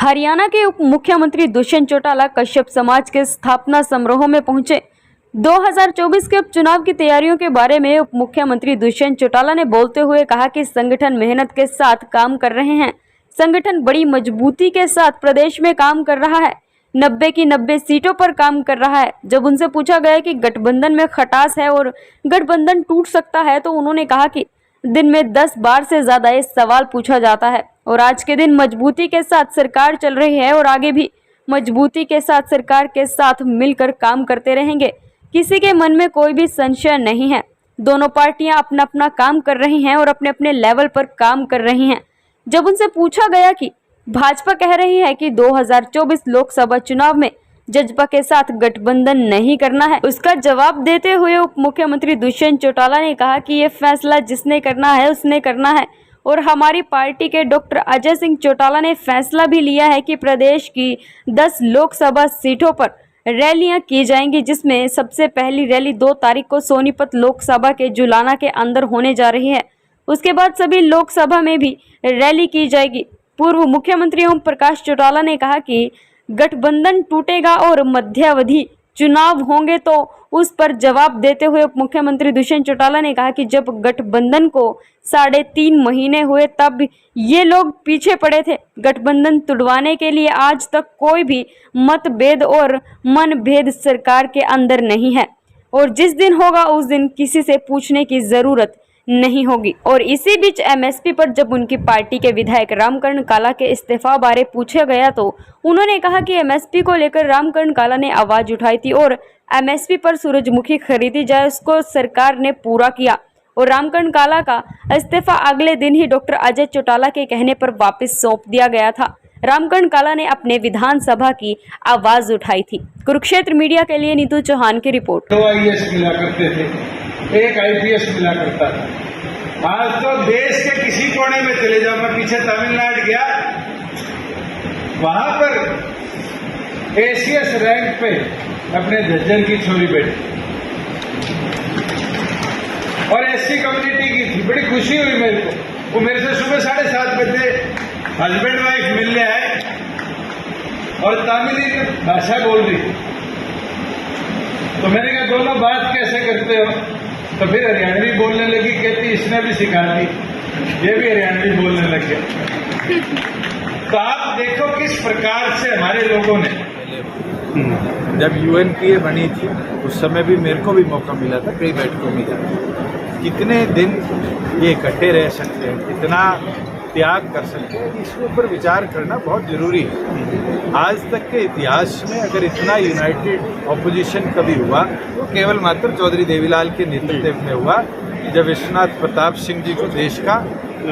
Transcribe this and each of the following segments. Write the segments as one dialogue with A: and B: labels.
A: हरियाणा के उप मुख्यमंत्री दुष्यंत चौटाला कश्यप समाज के स्थापना समारोह में पहुंचे। 2024 के उपचुनाव की तैयारियों के बारे में उप मुख्यमंत्री दुष्यंत चौटाला ने बोलते हुए कहा कि संगठन मेहनत के साथ काम कर रहे हैं। संगठन बड़ी मजबूती के साथ प्रदेश में काम कर रहा है, 90 की 90 सीटों पर काम कर रहा है। जब उनसे पूछा गया कि गठबंधन में खटास है और गठबंधन टूट सकता है, तो उन्होंने कहा कि दिन में 10 बार से ज्यादा ये सवाल पूछा जाता है और आज के दिन मजबूती के साथ सरकार चल रही है और आगे भी मजबूती के साथ सरकार के साथ मिलकर काम करते रहेंगे। किसी के मन में कोई भी संशय नहीं है। दोनों पार्टियां अपना अपना काम कर रही हैं और अपने अपने लेवल पर काम कर रही हैं। जब उनसे पूछा गया कि भाजपा कह रही है कि 2024 लोकसभा चुनाव में जजपा के साथ गठबंधन नहीं करना है, उसका जवाब देते हुए उप मुख्यमंत्री दुष्यंत चौटाला ने कहा कि ये फैसला जिसने करना है उसने करना है और हमारी पार्टी के डॉक्टर अजय सिंह चौटाला ने फैसला भी लिया है कि प्रदेश की 10 लोकसभा सीटों पर रैलियां की जाएंगी, जिसमें सबसे पहली रैली 2 तारीख को सोनीपत लोकसभा के जुलाना के अंदर होने जा रही है। उसके बाद सभी लोकसभा में भी रैली की जाएगी। पूर्व मुख्यमंत्री ओम प्रकाश चौटाला ने कहा कि गठबंधन टूटेगा और मध्यावधि चुनाव होंगे, तो उस पर जवाब देते हुए उप मुख्यमंत्री दुष्यंत चौटाला ने कहा कि जब गठबंधन को 3.5 महीने हुए तब ये लोग पीछे पड़े थे। गठबंधन तुड़वाने के लिए आज तक कोई भी मतभेद और मनभेद सरकार के अंदर नहीं है और जिस दिन होगा उस दिन किसी से पूछने की जरूरत नहीं होगी। और इसी बीच एमएसपी पर जब उनकी पार्टी के विधायक रामकरण काला के इस्तीफा बारे पूछा गया तो उन्होंने कहा कि एमएसपी को लेकर रामकरण काला ने आवाज उठाई थी और एमएसपी पर सूरजमुखी खरीदी जाए उसको सरकार ने पूरा किया और रामकरण काला का इस्तीफा अगले दिन ही डॉक्टर अजय चौटाला के कहने पर वापस सौंप दिया गया था। रामकरण काला ने अपने विधानसभा की आवाज उठाई थी। कुरुक्षेत्र मीडिया के लिए नीतू चौहान की रिपोर्ट।
B: 2 आईएएस मिला करते थे, 1 आईपीएस मिला करता था। आज तो देश के किसी कोने में चले जाओ, मैं पीछे तमिलनाडु गया, वहां पर एसीएस रैंक पे अपने झज्जर की छोरी बैठी और एससी कम्युनिटी की थी। बड़ी खुशी हुई मेरे को। वो मेरे से सुबह 7:30 बजे हस्बैंड वाइफ मिलने आए और तमिल भाषा बोल रही। तो मैंने कहा दोनों बात कैसे करते हो? तो फिर हरियाणवी बोलने लगी, कहती इसने भी सिखा दी, ये भी हरियाणवी बोलने लग गया। तो आप देखो किस प्रकार से हमारे लोगों ने,
C: जब यूएनपीए बनी थी उस समय भी मेरे को भी मौका मिला था कई बैठकों में जाने। कितने दिन ये इकट्ठे रह सकते हैं, कितना त्याग कर सकते हैं, इसके ऊपर विचार करना बहुत जरूरी है। आज तक के इतिहास में अगर इतना यूनाइटेड ऑपोजिशन कभी हुआ तो केवल मात्र चौधरी देवीलाल के नेतृत्व में हुआ, जब विश्वनाथ प्रताप सिंह जी को देश का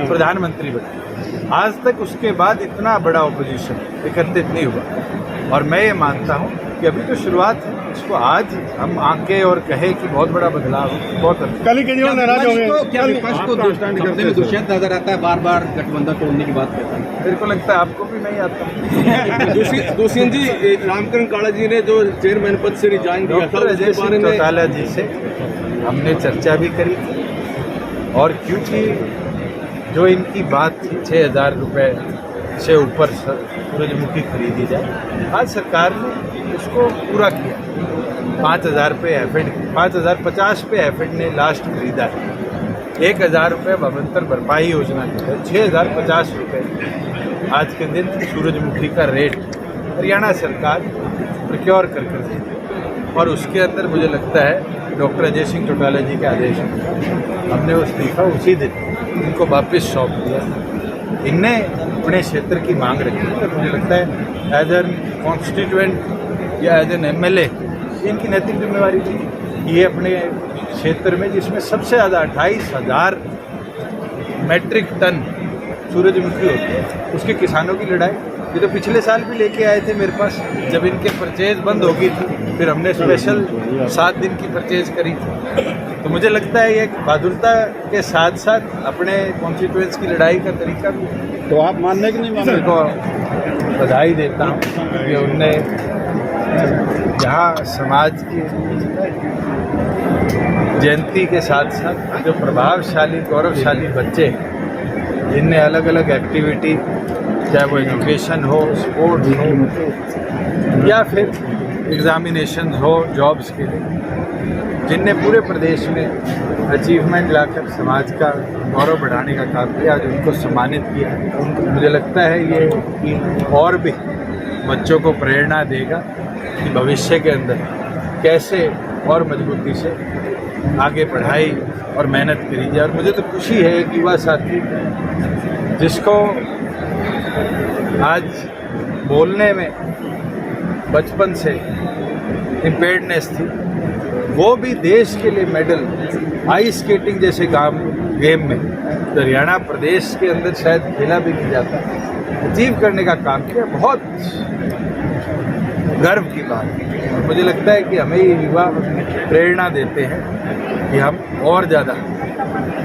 C: प्रधानमंत्री बनाया। आज तक उसके बाद इतना बड़ा ऑपोजिशन एकत्रित नहीं हुआ और मैं ये मानता हूँ कि अभी तो शुरुआत है। इसको आज हम आंके और कहे कि बहुत बड़ा बदलाव, बहुत
D: कल केजरीवाल नाराज हो गए।
E: क्या विपक्ष को दोषारोपण करते हुए दुष्यंत नजर आता है, बार बार गठबंधन तोड़ने की बात करता है?
C: मेरे को लगता है आपको भी नहीं आता।
E: दुष्यंत जी, रामकरण काला जी ने जो चेयरमैन पद से रिजाइन दिया था,
C: अजय सिंह चौटाला जी से हमने चर्चा भी करी थी और क्योंकि जो इनकी बात थी 6,000 रुपये से ऊपर सूरजमुखी खरीदी जाए, आज सरकार ने उसको पूरा किया। 5,000 पे एफएड, 5,050 पे एफएड ने लास्ट खरीदा है। 1,000 रुपये भवंतर भरपाई योजना की है। 6,050 रुपये आज के दिन सूरजमुखी का रेट हरियाणा सरकार प्रोक्योर कर देती और उसके अंदर मुझे लगता है डॉक्टर अजय सिंह चौटाला जी के आदेश हमने वो इस्तीफा उसी दिन उनको वापस सौंप दिया। इनने अपने क्षेत्र की मांग रखी है, तो मुझे लगता है एज एन कॉन्स्टिट्यूएंट या एज एन एमएलए इनकी नैतिक जिम्मेवारी थी। ये अपने क्षेत्र में जिसमें सबसे ज़्यादा 28,000 मैट्रिक टन सूरजमुखी होती है, उसके किसानों की लड़ाई, ये तो पिछले साल भी लेके आए थे मेरे पास जब इनके परचेज बंद हो गई थी, फिर हमने स्पेशल 7 दिन की परचेज करी थी। तो मुझे लगता है ये बहादुरता के साथ साथ अपने कॉन्स्टिट्यूएंस की लड़ाई का तरीका भी।
D: तो आप मानने की नहीं मानने
C: को बधाई देता हूँ कि उनने यहाँ समाज की जयंती के साथ साथ जो प्रभावशाली गौरवशाली बच्चे जिनने अलग अलग एक्टिविटी चाहे वो एजुकेशन हो, स्पोर्ट्स हो या फिर एग्जामिनेशन हो जॉब्स के लिए, जिनने पूरे प्रदेश में अचीवमेंट लाकर समाज का गौरव बढ़ाने का काम किया, आज उनको सम्मानित किया। मुझे लगता है ये और भी बच्चों को प्रेरणा देगा कि भविष्य के अंदर कैसे और मजबूती से आगे पढ़ाई और मेहनत करी जाए। और मुझे तो खुशी है एक युवा साथी जिसको आज बोलने में बचपन से इम्पेयर्डनेस थी, वो भी देश के लिए मेडल आइस स्केटिंग जैसे गेम में हरियाणा प्रदेश के अंदर शायद खेला भी नहीं जाता, अचीव करने का काम किया। बहुत गर्व की बात है और मुझे लगता है कि हमें ये युवा प्रेरणा देते हैं कि हम और ज़्यादा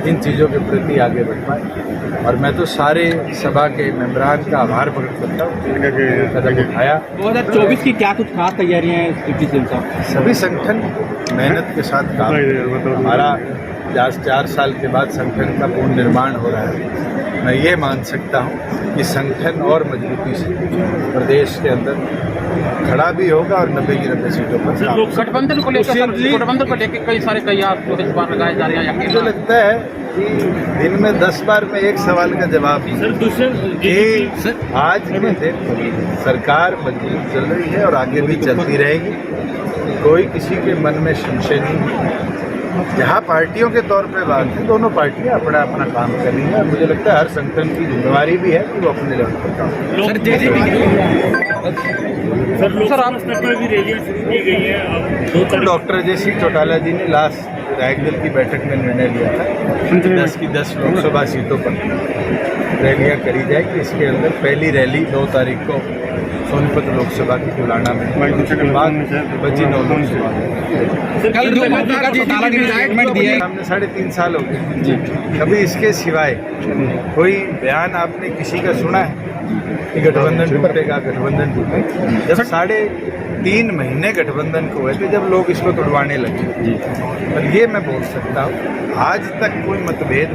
C: इन चीज़ों के प्रति आगे बढ़ पाए। और मैं तो सारे सभा के मेंबरान का आभार प्रकट करता हूँ जिन्होंने कदम उठाया।
E: 2024 की क्या कुछ खास तैयारियां हैं डिप्टी सीएम साहब?
C: सभी संगठन मेहनत के साथ काम, हमारा 4 साल के बाद संगठन का पूर्ण निर्माण हो रहा है। मैं ये मान सकता हूँ कि संगठन और मजबूती से प्रदेश के अंदर खड़ा भी होगा और 90 की 90 सीटों पर
E: गठबंधन को लेकर कई सारे बार लगाए जा रहे हैं।
C: मुझे लगता है कि दिन में 10 बार में एक सवाल का जवाब कि आज के दिन सरकार मजबूत चल रही है और आगे भी चलती रहेगी। कोई किसी के मन में संशय नहीं। जहाँ पार्टियों के तौर पे बात है, दोनों पार्टियां अपना अपना काम कर रही हैं और मुझे लगता है हर संगठन की जिम्मेवारी भी है कि वो अपने लेवल पर काम करे। डॉक्टर अजय सिंह चौटाला जी ने लास्ट विधायक दल की बैठक में निर्णय लिया था 10 की 10 लोकसभा सीटों पर रैलियां करी जाएगी। इसके अंदर पहली रैली 2 तारीख को सोनीपत लोकसभा की तुलाना में, उसके बाद बची 9 लोकसभा। हमने 3.5 साल हो गए, कभी इसके सिवाय कोई बयान आपने किसी का सुना है कि गठबंधन टूटेगा, गठबंधन टूटेगा? जब 3.5 महीने गठबंधन को हुए थे, जब लोग इसको तोड़वाने लगे, और ये मैं बोल सकता हूँ आज तक कोई मनभेद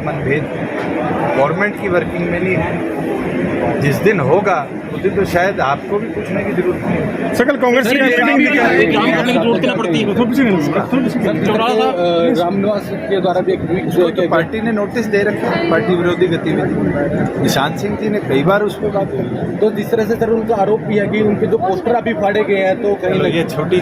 C: गवर्नमेंट की वर्किंग में नहीं है। जिस दिन होगा उस दिन तो शायद आपको भी पूछने की जरूरत नहीं।
D: सकल कांग्रेस
E: रामनिवास के द्वारा भी एक ट्वीट
C: तो पार्टी ने नोटिस दे रखा है, पार्टी विरोधी गतिविधि। निशांत सिंह जी ने कई बार उस पर बात की।
E: तो जिस तरह से सर उनका आरोप भी है कि उनके जो पोस्टर अभी फाड़े गए हैं, तो कहीं
C: ये छोटी